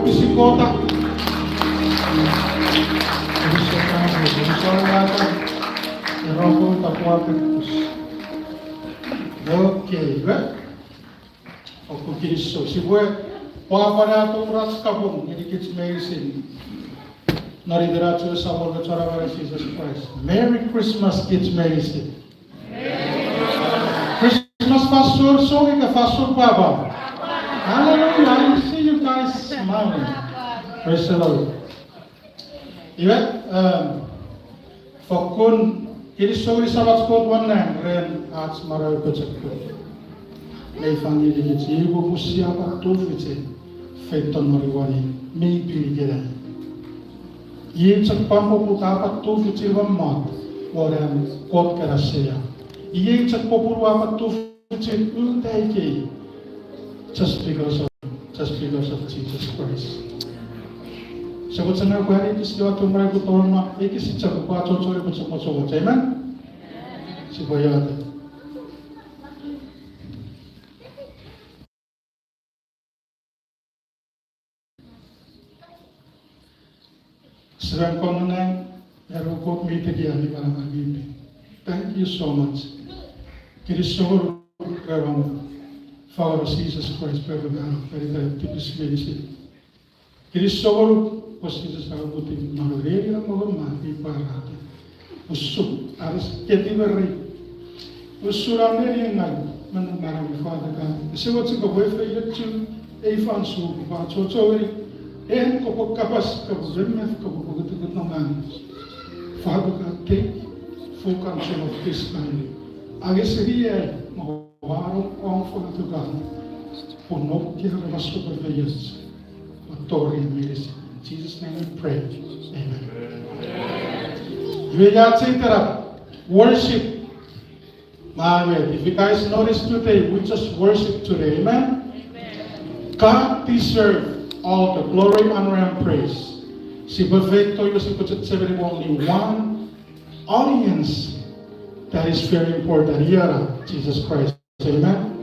bisikota. Okay, right? Oku Kristo. Si Bue, wapara atong ratskabong, hindi kits medicine. Naridiratso sa mga tsarawa ni Jesus Christ. Merry Christmas, kids medicine. Christmas pastor, sorry ka pastor pa ba? Hallelujah, I see you guys smiling. Praise the Lord. Iwet, Fokun, kini sorry sa ratskot one nang, ren ats maray pachakot. Leifang ini kits, ibu musia pa tufitse, feton mariwani, may piligera. Yechak pampo dapat tu kecilwan mat, orang kot kerasnya. Yechak popurwa mat tu kecil untai ke, just because of Jesus Christ. Sebut senang kuari istiwa tu mereka tolong mak, ikis sejak kuat cocok macam amen. Supaya ada. Serang komenang, erukop mite dia ni malam ini. Thank you so much. Kiri sohor kerana Father Jesus Christ berdoa dari tipis medisi. Kiri sohor pas Jesus aku putih maluri yang mau mati parah. Usuk harus jadi beri. Usuran ini yang mengenai Father kan. Sebab sebab boleh itu Evan su baca cocok. Ko kapas remef ko begitu nongan. Father God, take full control of this family. Age seria mawaro kong for to God. Punok kira masuk berbayas. Authority medicine. In Jesus' name we pray. Amen. Worship. If you guys notice today, we just worship today. Amen. God deserves all the glory, honor, and praise. Si perfecto, you si only one audience that is very important here, Jesus Christ. Amen.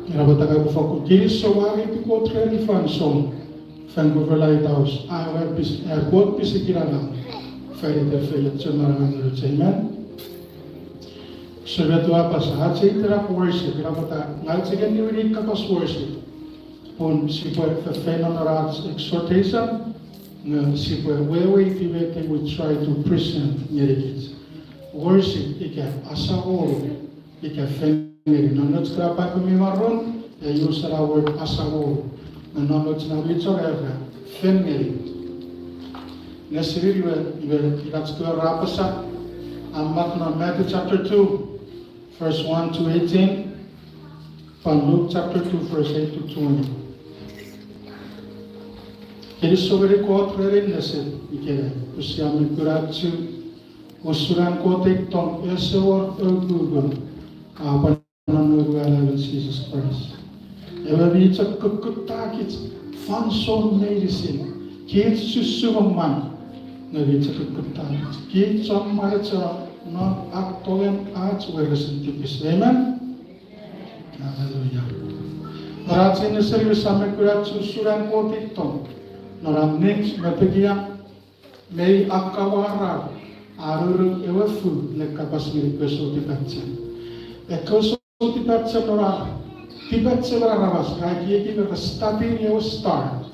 Inabataga ko foko Kristo wagi piko treli fanson Vancouver lighthouse. Awa bis airport bisikirana. Ferry the fayat semarangan rut. Amen. Sebetua pasah citra worship. Inabata ngal sige niwiri kapas worship. Pun si pue fenomenal exhortation, si pue wewe tibete we try to present nyerikit. Worship ika asawol, ika feneri. Nanot skrapa kumimaron, ya usara word asawol. Nanot na wichoreva feneri. Nesiri iwe iratskura rapasa. Amat na Matthew chapter 2, verse 1 to 18. Pan Luke chapter 2, verse 8 to 20. Kini sobere kot rerin nase ikere usiam kuratsu usuran kotek tong esor egugun apa nanu gala Jesus Christ. Ewa bicha kukutakit fanson medicine kit susuman na bicha kukutakit kit som maricha na aktogen ach weresin tipis. Amen. Hallelujah. Ratsin neseri usame kuratsu usuran kotek tong Noram next matagia may akawara aruru ewafu nekapas mirikweso tipatsa. Ekoso tipatsa nora tipatsa rawas ragi eki nora starting your start.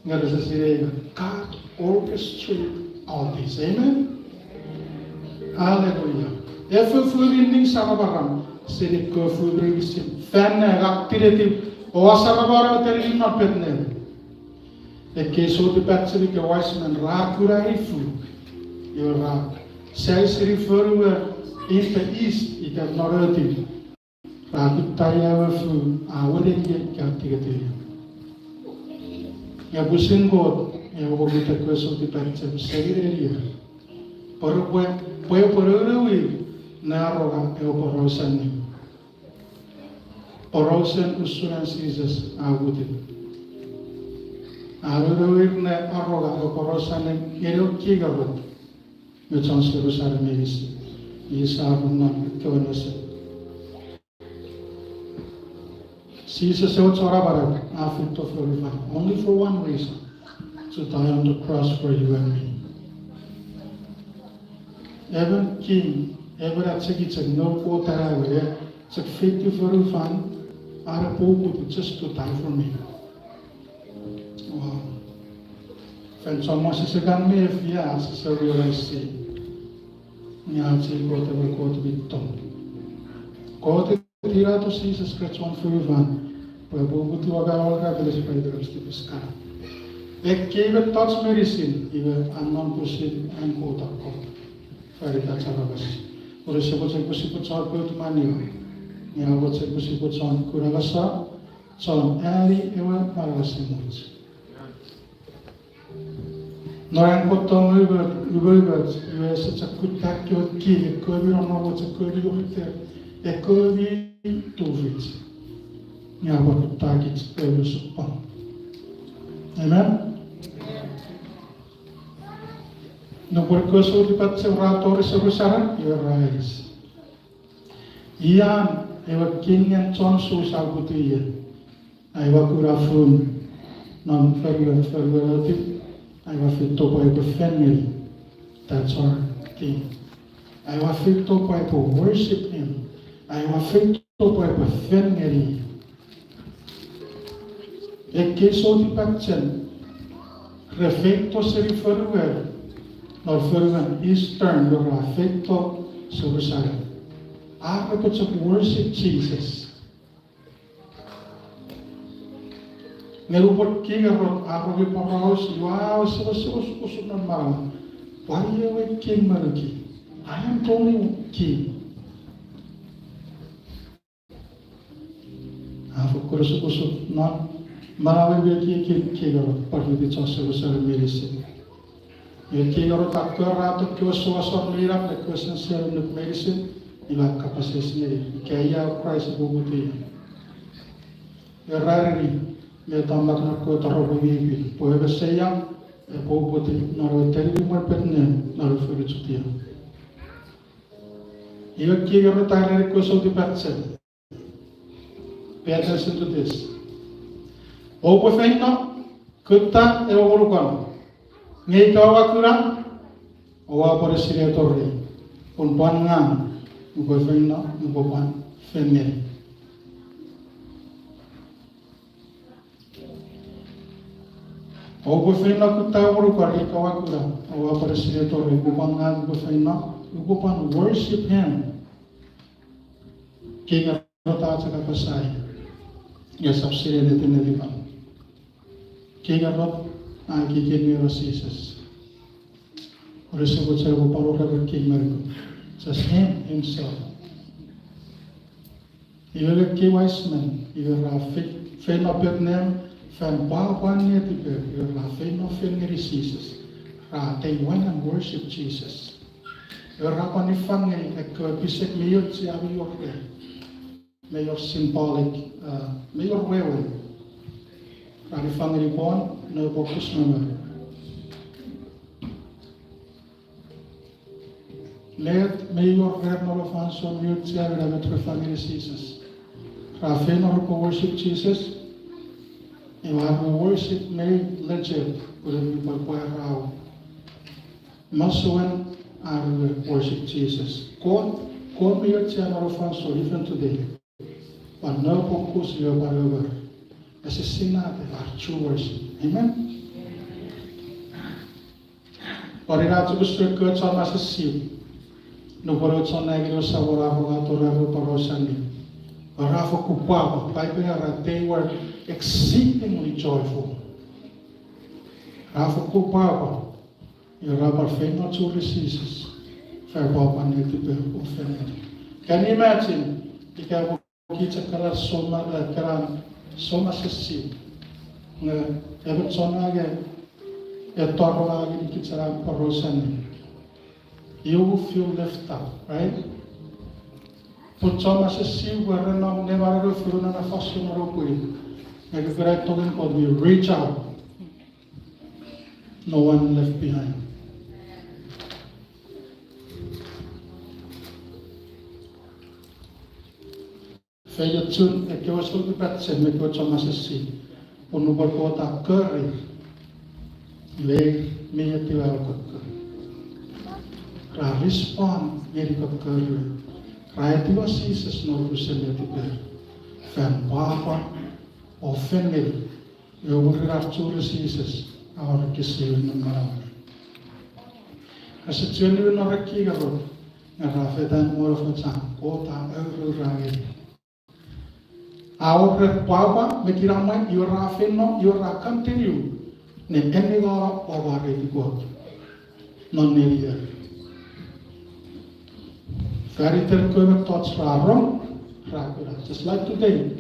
Ngara sa sirega God orchestrate all this. Amen. Hallelujah. Efu fulinding sarabaram sirik ko fulinding fan activity o sarabaram terin not petner. Eke so the battery ke wise man rakura ifu. You rak. Says refer in the east, it is not relative. Rakut taya wafu, awalin yet captivity. Yabusin God, Yabogita question the battery, say area. Porwe, Poyoporowi, Naroga, Eoporosan. Porosan Usuran Jesus, I would. Arurowir ne arroga oporosan kero kigarot. Mechans kerusar medis. Isa abungan kewanase. Jesus said, only for one reason, to die on the cross for you and me. Even king, ever at Segit no quota, it's a fake for you fan, are a pope just to die for me. Wow. When someone says, I can't live, yes, so realize it. Nianzi, go to be done. Go to tirato Jesus Christ one for you van. Prabu to Agaga, the spider to Pisca. They gave a touch medicine, even unknown pushing and quote unquote. Fairy touch of us. Or a suppose a pussy puts out good money. Now, what's a pussy puts on Kuragasa? So, Ali, ever Parasimons. Noran Potong Ubert, you are such a good tack your key, a curvy on what's a curvy over there, a curvy to it. Now, what targets various upon. Amen? No porque so di pat serator serusaran you rise. Ian ewa king and son so sabuti I wa kurafun non ferverative I wa fitto by the family. That's our king. I wa fitto by to worship him. I wa fitto by the family. E che so di patchen refetto se riferuer nor fervent Eastern nor refetto serusaran. I put to worship Jesus. Ngerupot kingarot ako gi paraos wow so normal. Why you a king maruki? I am only king. Of course not marawi be kingarot pagi di chose besar medicine. Ye kingarot akora to kyo so mirap the question share the medicine ila kapasisnya kaya Christ bubuti. Rarely me tambak na ko taro bibi poe sayang e bubuti naro teri mo petne naro furutia. Iyo kingarot tare ko so di patsen. Pay attention to this. Opo feino kutta e orukan. Ngai kawa kuran owa por siriatori. Pun pangang ugo feino ugo pan femel. Opo feino kutta orukan ngai kawa kuran owa por siriatori ugo pangang ugo feino ugo pan worship him. Kinga rota sa kapasay. Yes, subsidiary tinelipan. Kinga rot ang kikin ni Jesus. Resubot sa ko paro ka king Marco. Just him himself. Even a key wise man, even a faith of name, fan bawan niya tipe, even a faith of Jesus. Ratay one and worship Jesus. Even a panifangay, bisek miyot siya miyot mayor symbolic, mayor wewe. Rani family born, no focus number. Let mayor Rernolo Fanso mute siya with family Jesus. Rafael no worship Jesus. You have to worship me legit with a people rao. Masuan and worship Jesus. God mute siya no Fanso even today. But no focus you whatever. As a sinner, they are true worship. Amen? But in order to be good, so much as you. No borot so negro sa wala mga torero parosani. Arafo kupaba. Bible they were exceedingly joyful. Arafo kupaba. Iraba fema to Jesus. Fair papa netipe offended. Can you imagine? Ikaw kita kara soma sesi nga ebet sona ge etoro agi kita parosan you will feel lifted up, right? Put soma sesi where no never feel na faso marupui nga great talking God we reach out, no one left behind. Feia tun e kewa sul di patse me kewa chama sasi. Unu berkota keri. Le me tiwa kakka. Ra respond meri kakka. Ra tiwa Jesus no rusele tiwa. Fan papa o family. Yo burar chura Jesus. Ahora que se une marar. As tuni no rakki garo. Nga rafetan moro fotsan. Kota euro ragi. Ahora papa me kirama yo rafeno yo ra continue. Ne eniga over it God. Non nelia. Very terrible thoughts wrong. Just like today.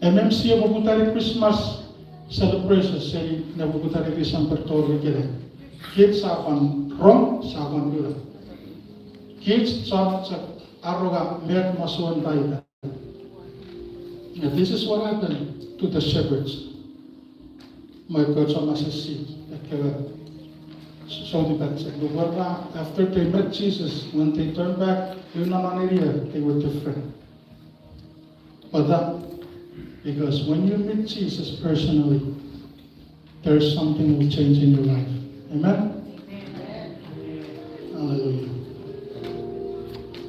MMC Bogotari Christmas celebration say na Bogotari December Torre kere. Kids akan wrong, sakan gula. Kids sa aroga mer masuan tayo. And this is what happened to the shepherds. My God sa masasi. So after they met Jesus, when they turned back, they were different. But that, because when you meet Jesus personally, there's something will change in your life. Amen? Hallelujah.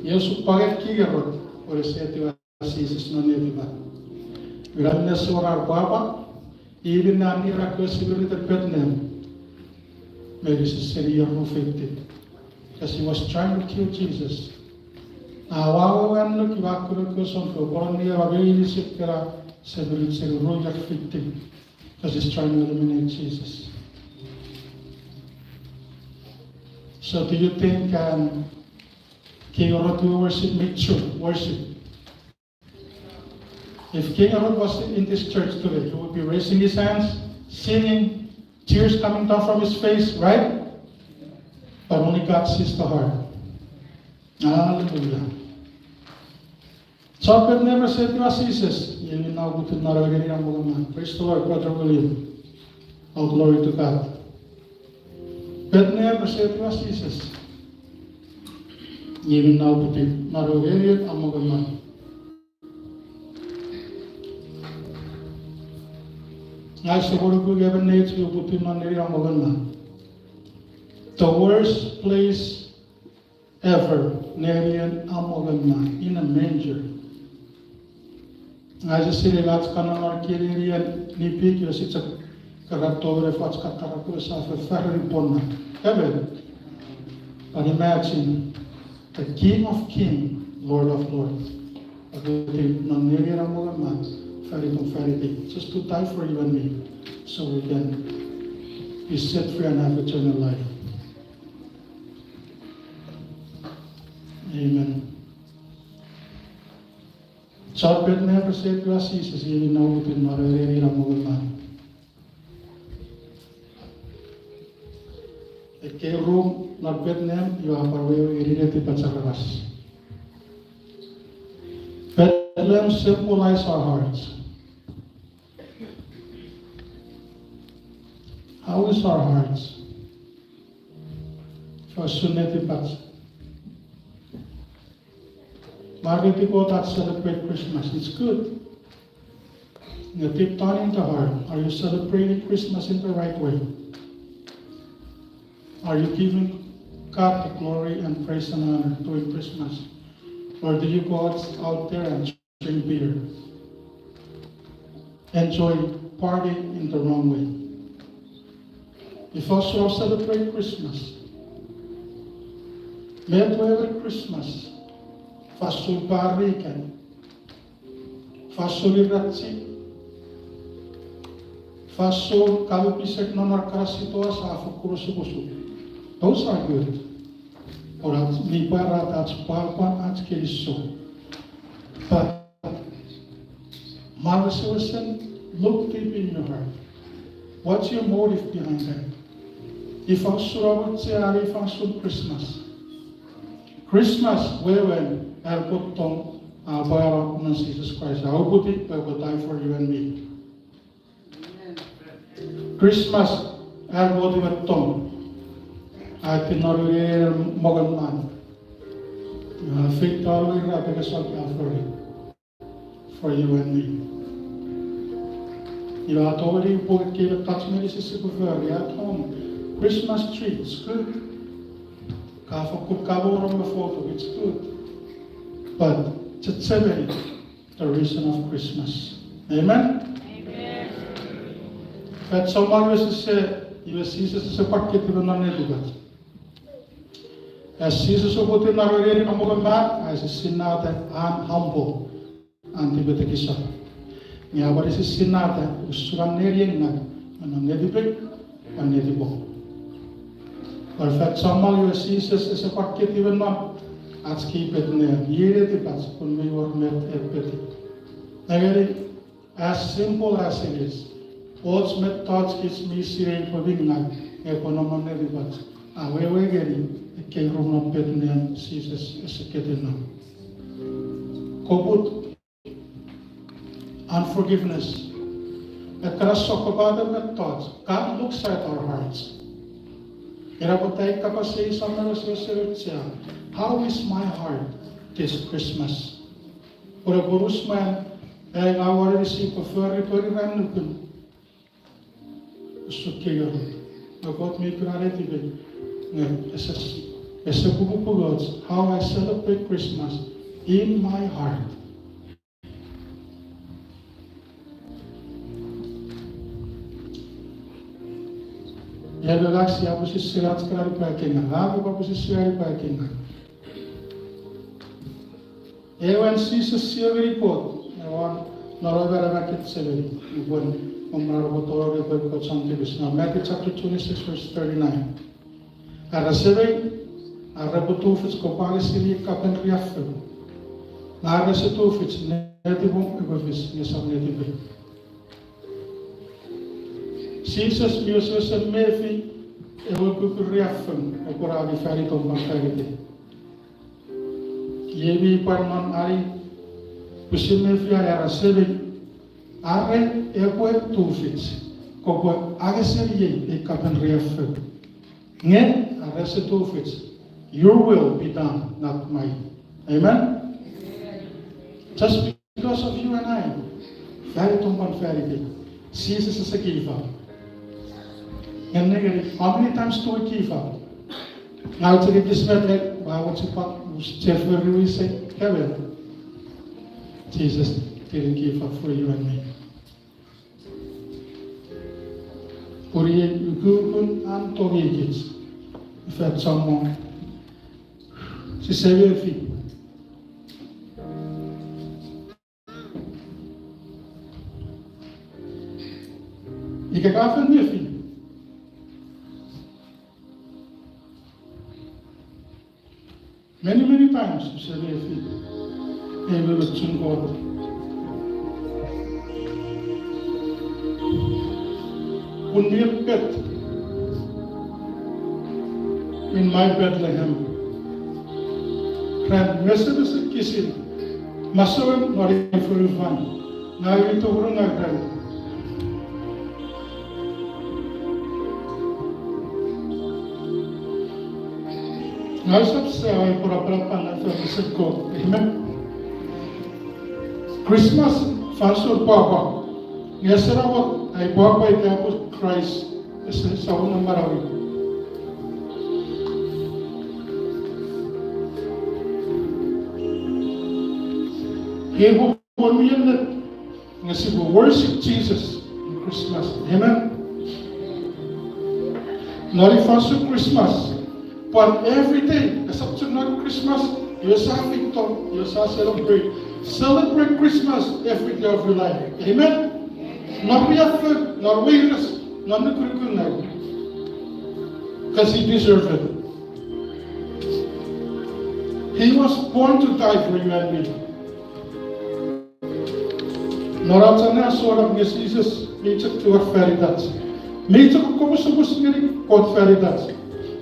Yesu paget kigarot, or seti wa Jesus no neviba. Viramne sorar baba, even na miracle sibility petnem. Maybe it's a year of 50. Because he was trying to kill Jesus. Awawa look Ivakurukuson for Borneo, a very sick, said it's a royal 50. Because he's trying to eliminate Jesus. So do you think King Herod will worship me? True, worship. If King Herod was in this church today, he would be raising his hands, singing, tears coming down from his face, right? But only God sees the heart. Hallelujah. So God never said to us, Jesus, praise the Lord, Brother William. All glory to God. God never said to us, Jesus, even now to be Narogarian Amogaman. The worst place ever, Nerian Amogama, in a manger. I just say that's Kanamar Kirian Nipik, you sit a Karatore Fatskatarakus of a ferry ponna. Heaven. But imagine the King of Kings, Lord of Lords. Nerian Amogama. Just to die for you and me, so we can be set free and have eternal life. Amen. So God never said to us, Jesus, you know we did not really man. The room not Bethlehem, you have a way to Patsaras. Bethlehem symbolize our hearts. How is our hearts? For Suneti Pats. Margaret people that celebrate Christmas, it's good. You deep down in the heart, are you celebrating Christmas in the right way? Are you giving God the glory and praise and honor during Christmas? Or do you go out there and drink beer? Enjoy party in the wrong way? If also celebrate Christmas, may every Christmas, fasul barikan, fasul iratsi, fasul kalupisek nonarkarasito sa afukurusukusu. Those are good. Or at liparat at papa at kiliso. But Marcellus, look deep in your heart. What's your motive behind that? If I should Christmas. Christmas, when I'll put on Jesus Christ. I will put it, I will die for you and me. Christmas, I'll go to a tomb. I did not wear Mogan man. Faith always because of Calvary. for you and me. You are already booked, give a touch medicine for you at home. Christmas tree, it's good. Photo, it's good. But to celebrate the reason of Christmas. Amen? Amen. That somebody was to say, you see, this is a packet of non-educated. As Jesus put in our reading of the man, as a sinner that I'm humble and the Betakisa. Yeah, what is a sinner that was Suranarian, and a Nedibik, and Nedibo. Or if that someone you see is a packet even not, let's keep it near. Year the best when we were met at Betty. Again, as simple as it is, odds met thoughts kids me seeing for being like economic Nedibats. And where we're getting. Kay room pet niyan Jesus is a kitten now. Kobut, unforgiveness. At karasokobada met thoughts. God looks at our hearts. Irabutay kapasay sa siya. How is my heart this Christmas? Pura burus man, ay awari si pafari ranukun. Sukiyo. Nagot may clarity ba? As a God's, how I celebrate Christmas in my heart. Ya relax ya busi sirat sekali pakingan, lagu busi sekali pakingan. Ewan sisa siya report, ewan narawara makit severi, ewan umrarabotoro report something is now Matthew chapter 26 verse 39. Arasevei Arabutufits Kopalisili Kapen Riafel. Narasatufits Netibum Egovis Nisam Netibi. Jesus uses a Mefi Evoku Riafel, Okoravi Faritom Bankarite. Yebi Parman Ari Pusimefi Arasevei Are Equa Tufits Kopo Agaseri E Kapen Riafel. Ngen Arasatufits. Your will be done, not mine. Amen? Just because of you and I, very tumban very big. Jesus is a giver. And negative, how many times do we give up? Now to get this method, why would you put Jeffrey we say heaven? Jesus didn't give up for you and me. Puri Gukun and Togikits. If that's someone. Si sebe fi. Ika kafen me fi. Many times si sebe fi. Ebe lo tsun God. Un pet in my Bethlehem. Friend, Mercedes kisin, masawan nori furufan, na ito hurung agran. Ngasap sa ay pura-pura na ito ko, amen. Christmas fansur papa, ngasara mo ay papa ito Christ sa unang marawi. Able to worship Jesus on Christmas. Amen. Not if I say Christmas, but every day, except to not Christmas, you shall celebrate. Celebrate Christmas every day of your life. Amen. Not be afraid, not weightless, not the curriculum. Because he deserved it. He was born to die for you and me. Noratana sorak Jesus meetuk to veritas. Meetuk komusubus ngiri kot veritas.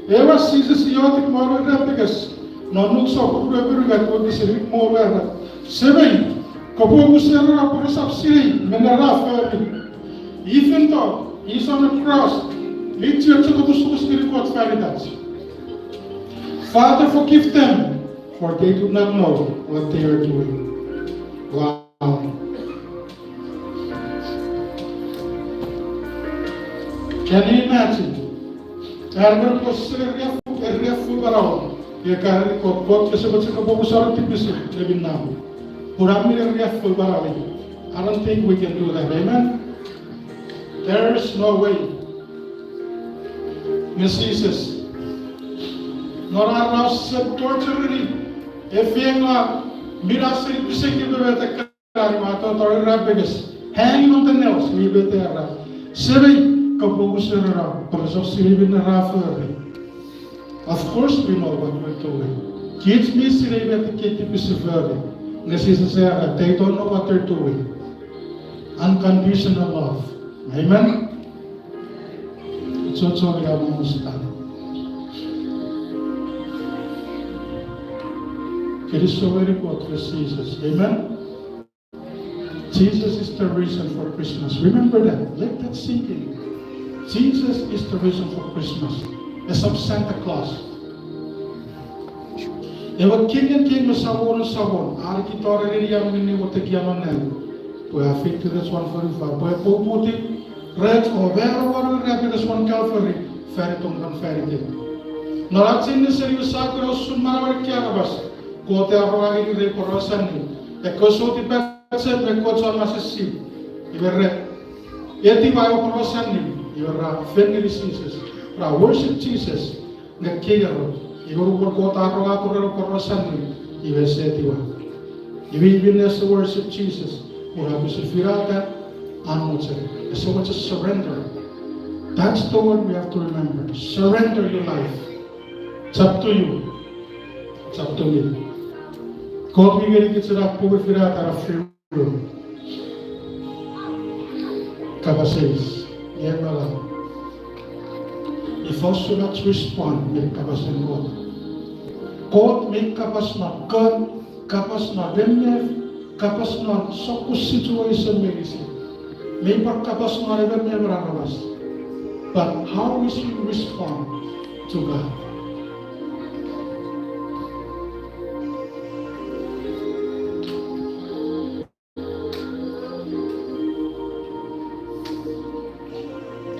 Ewa Jesus yotik moro rapigas. Nanuk so kuberu gat ko disiri moro ra. Seven kopo musera por sapsiri menara feri. Even though he's on the cross, meetuk to komusubus ngiri kot veritas. Father, forgive them, for they do not know what they are doing. Wow. Can you imagine? Ergar posisi refu barao. Ye kari kot kesebut sekabu besar tipis lebih nam. Kurang refu barao. I don't think we can do that. Amen. There is no way. Miss Jesus. Nor are now torturing. If you are mirasiri pisiki bebeta kari mato tori rabigas. Hanging on the nails, we be there. Siri. Of course, we know what we're doing. Kids miss it, they don't know what they're doing. Unconditional love. Amen? It's also we understand. It is so very good for Jesus. Amen? Jesus is the reason for Christmas. Remember that. Let that sink in. Jesus is the reason for Christmas. It's of Santa Claus. Ewa king masawon. Ari kita already yang ini wote kiaman. Boy, I think this one for you. Boy, puti red or where rabbit this one Calvary. Ferry tongkan ferry thing. Norat sini serius aku rosun marawar kiarabas. Kote arwah ini reporosan ni. Ekosoti pecet bekot sama sesi. Ibarat. Yeti bayo porosan ni. You are family Jesus. Pra worship Jesus. Nga kero. Ibu berkota roh porosan ni. Ibu setiwa. Ibu willingness to worship Jesus. Ura bisufirata anutse. So much surrender. That's the word we have to remember. Surrender your life. It's up to you. It's up to me. God will get it up to firata free will. Kabasis. If us do not respond, make kapas and God. God make kapas not God, kapas not them, kapas not so situation medicine. Make kapas not even never us. But how we should respond to God?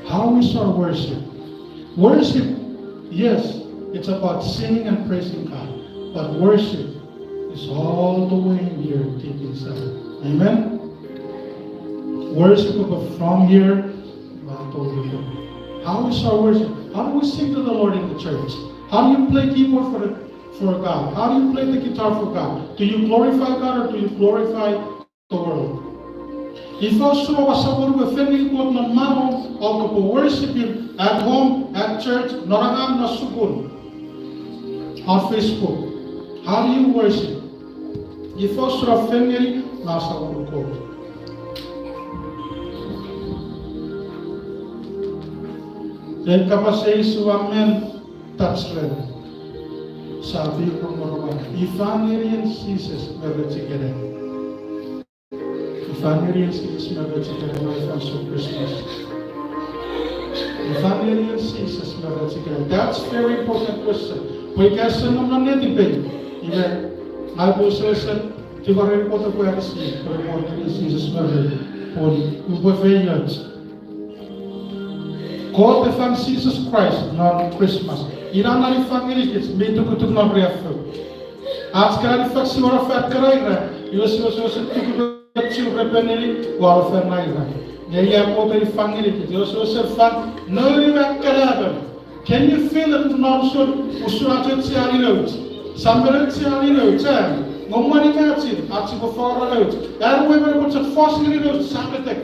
How is our worship? Worship, yes, it's about singing and praising God. But worship is all the way in here, deep inside. Amen? Worship from here, how is our worship? How do we sing to the Lord in the church? How do you play keyboard for God? How do you play the guitar for God? Do you glorify God or do you glorify the world? If also was someone with family called Mamo, or to worship Him at home, at church, Norangam Nasukun, on Facebook, how do you worship? If also a family, Nasa Urukot. Then kapasay suwamen touchland. Sabi ko normal. Ifanirin Jesus meron Family Jesus marriage together, my friends for Christmas. Family Jesus marriage together. That's very important question. We can say no debate. Even I will say the very important question. Family Jesus marriage for ubeveyat. God the Jesus Christ on Christmas. Iran na family kids me to kutuk na reaffirm. Aajkal faksi ora fat karayra. Yos children penny, welfare neither. They have water family, they also fan, no record. Can you feel it now? So, Usurati roads, somebody roads, no money matching, actually before a road. And we were to force the roads, Sabatek.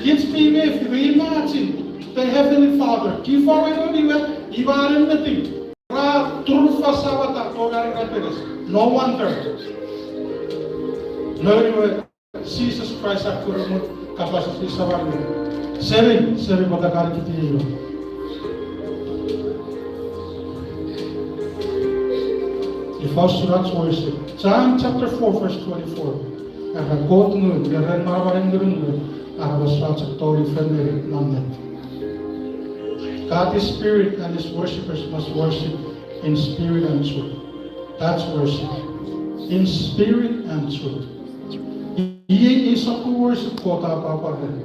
Kids be with, we imagine the Heavenly Father. Keep forward anywhere, you are in the thing. No wonder. No, Jesus Christ aku remut kapasitas sabarnya. Sering pada kali kita ini. If us not worship, John chapter 4 verse 24. Aga God nu, biarkan marabaring gerungu. Aga wasrat tori family namnet. God is spirit and His worshippers must worship in spirit and truth. That's worship. In spirit and truth. Iye isa ko worship ko ta papa rin.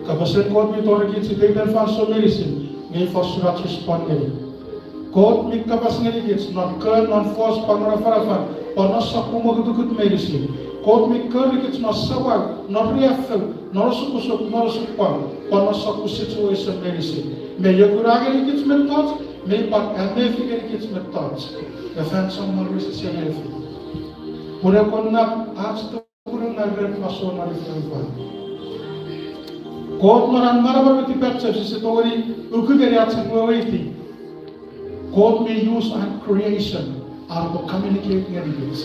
Kapasen God mi tor git si den fan so medicine. Ngai for surat respond ngari. God mi kapas ngari git non kern non force panora farafan. Panos sakumo gudukut medicine. God mi kern git no sawa non reaffel non sukusuk non sukpan. Panos saku situation medicine. Me yoguragari git met thoughts. Me pat and me figure git met thoughts. The fan someone is the same. Pura konna aaj pura nagret maso na rifan. God maran marabar with the pictures is a story. Ukugari at some way. God may use and creation to communicate with.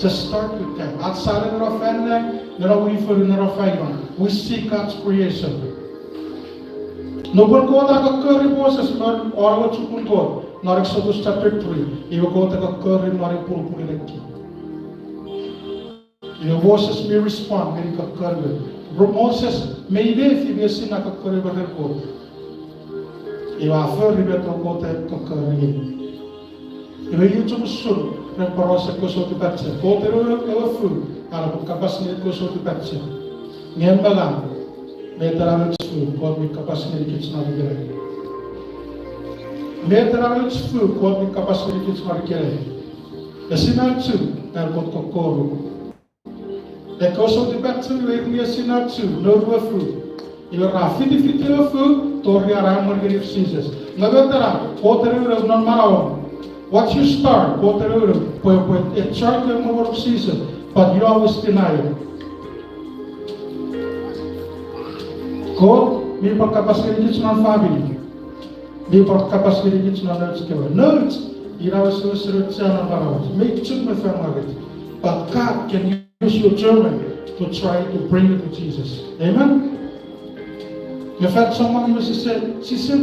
Just start with that. Outside of our family, we seek God's creation. No one God a curry process or what you can go. Not Exodus chapter 3. You go to a curry, not a pulpulaki. Your voices may respond, may curry. Moses may be if you see a curry by the court. You are very better go to curry. You will use some soon. Preparosa koso to batch. Go to food. I'll capacity koso to batch. Nyambalam. Better food. God with capacity kids not get. Better food. God with capacity kids not get. The sinner too. I'll go to Koro. The koso to batch. Will be a sinner too. No food. You are 50 of food. Tori around give seasons. Navetara. Water is not my what you start, it's trying to move of season, but you always deny it. God, me for capacity it's not family. Me for capacity it's not together. No, you know, so make sure my family. But God can use your German to try to bring it to Jesus. Amen? You've had someone who said, she said,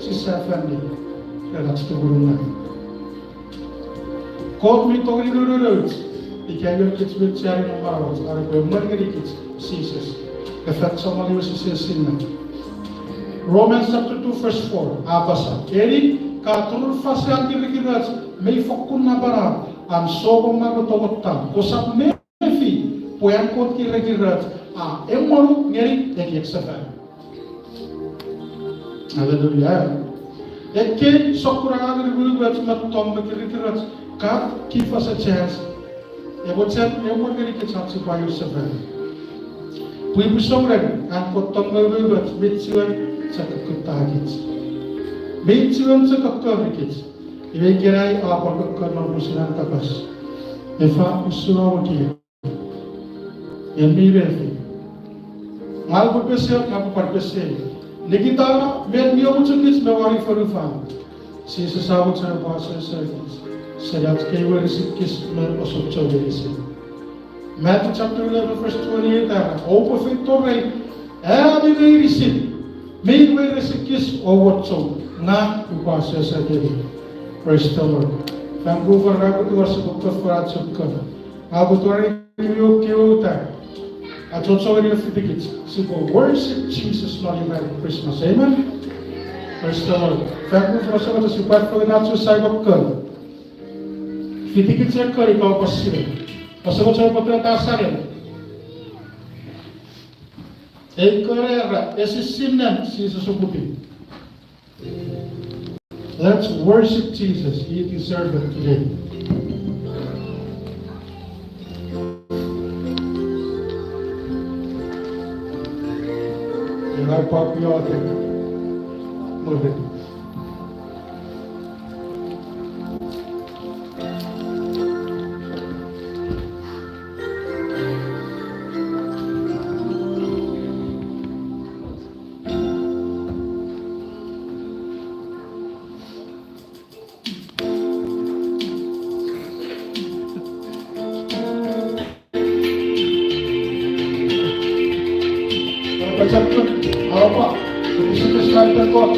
she said, family. That's the Guru. God me to the carrier kids with sharing of hours, or the Margaret kids, ceases. The fact somebody was a sinner. Romans chapter 2, verse 4. Abasa. Eri, Katur Fasian Kirikiras, may Fokuna Bara, and Sobo Magotogotam, Kosap Mefi, Poyankot Kirikiras, Emoru, Neri, the Kexafa. Hallelujah. A king Sokura will be not Tom Kirikiras. God, give us a chance. You would say, you would get a chance by yourself. We will so ready and put on the river, meet you and check a good targets. Meet you and check a targets. If you get I up on the corner of Muslim Tapas, if I'm Suraki, and me ready. I would be said, I would be said. Nikita made me able to kiss my wife for the farm. She says, I would say about service. Sayat Kewa is a kiss man or some choice. Matthew chapter 11, verse 28. Open victory. Every way receive. Made way is a kiss or what so. Not to pass as I did. Praise the Lord. Vancouver, I would was a book of Rats of Cover. I would worry you kill that. I told so many of the tickets. So worship Jesus not even Christmas. Amen. Praise the Lord. Vancouver was able to support for the natural side of God. Fitikit saya kari kau pasir, pasal saya patut tasarin. Ekor esse sinan si sesubuti. Let's worship Jesus. He deserves it today. And I pop you out there. Move it. Apa? Itu sekali terkuat.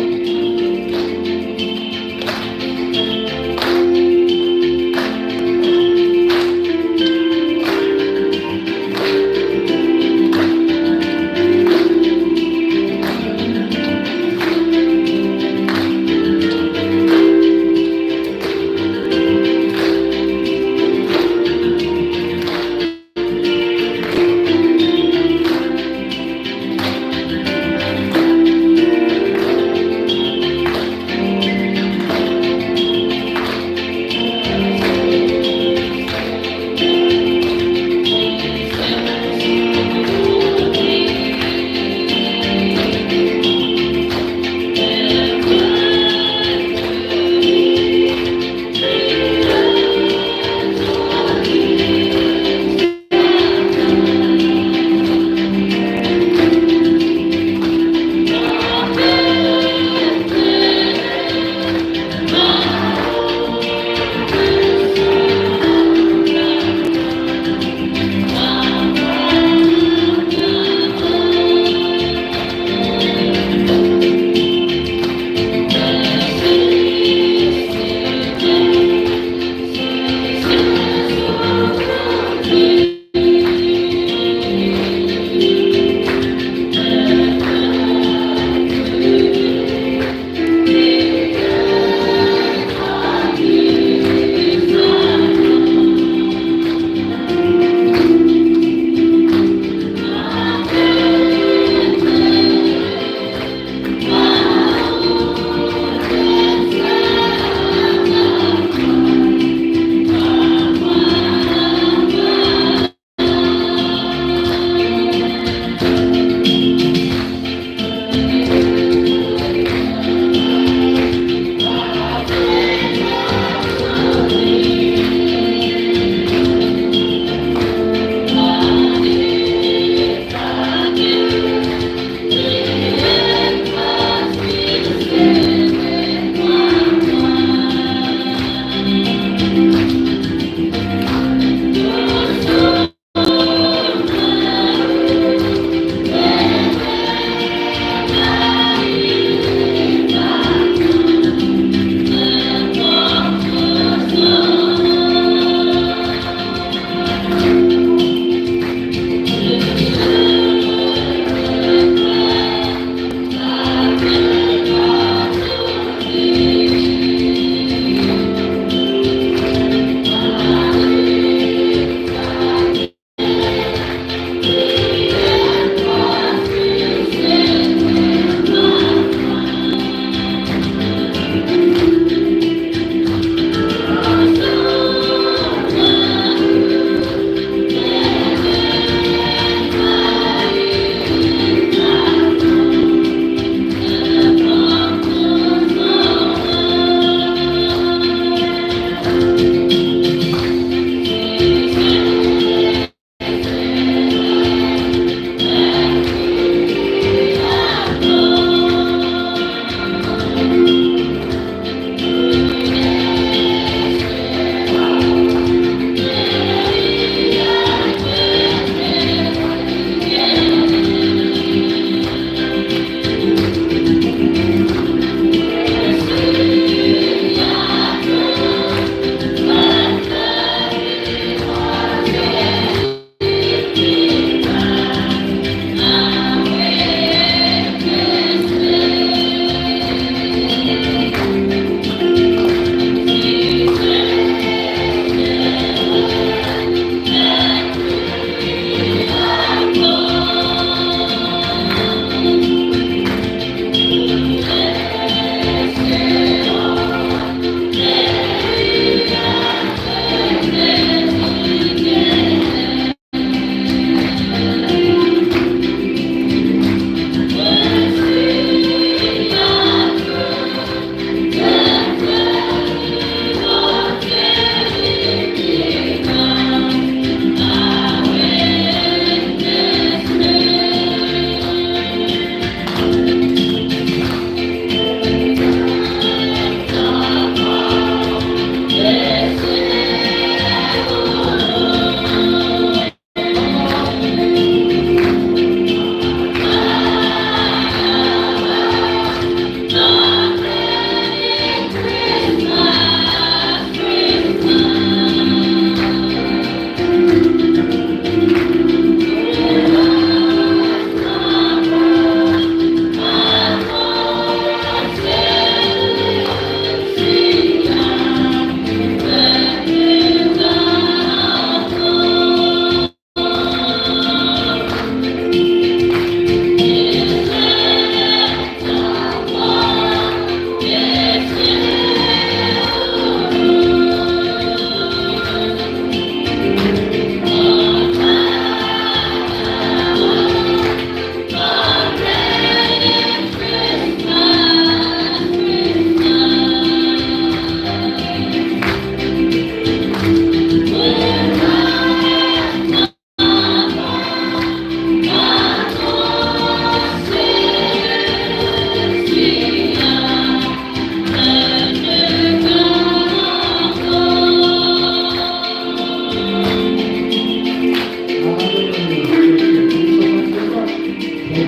It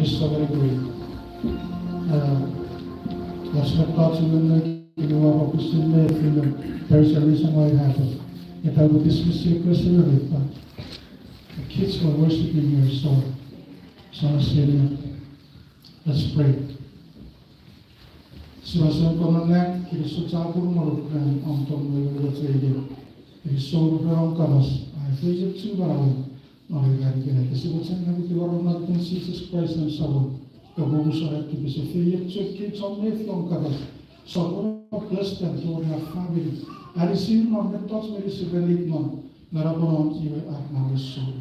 is so very great. Let's not touch there is a reason why it happened. If I would dismiss your question early, but the kids were worshiping here, so let's pray. Surasan komandan kiri sucakur merupakan untuk melalui ini. Kiri suru berang kamas. I feel it too well. Mereka kita disebutkan kami orang Nabi Jesus Christ dan Saul. Kamu surat kita sefir cekik sampai film kamas. Saul bless them to their family. I receive non mentos medicine believe non. Narabonon iwe arna soul.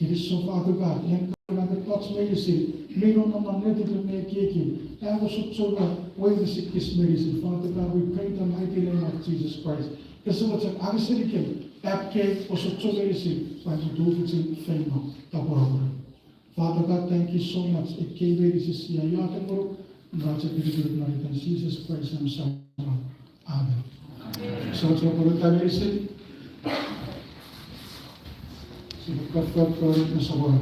It is so Father God. Yang kena mentos medicine. Meron non negative medicine. I was so way the sickness medicine. Father God, we pray in the mighty name of Jesus Christ. Kesemacam arisirikan. Apke osotso medicine. Bantu dovitin feino taborabura. Father God, thank you so much. It came very easy. You are the Lord. Raja diri narikan Jesus Christ Himself. Amen. So it's a good time medicine. So God na sa wala.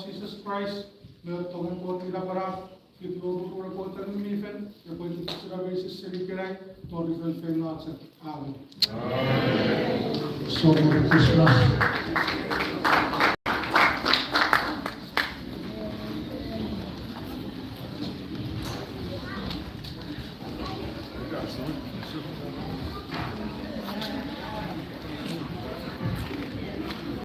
Jesus Christ, meron tayong po para ito po po tayo mifen, yung po ito sa basis sa likiray, to different faith natin. Amen. So, Christmas.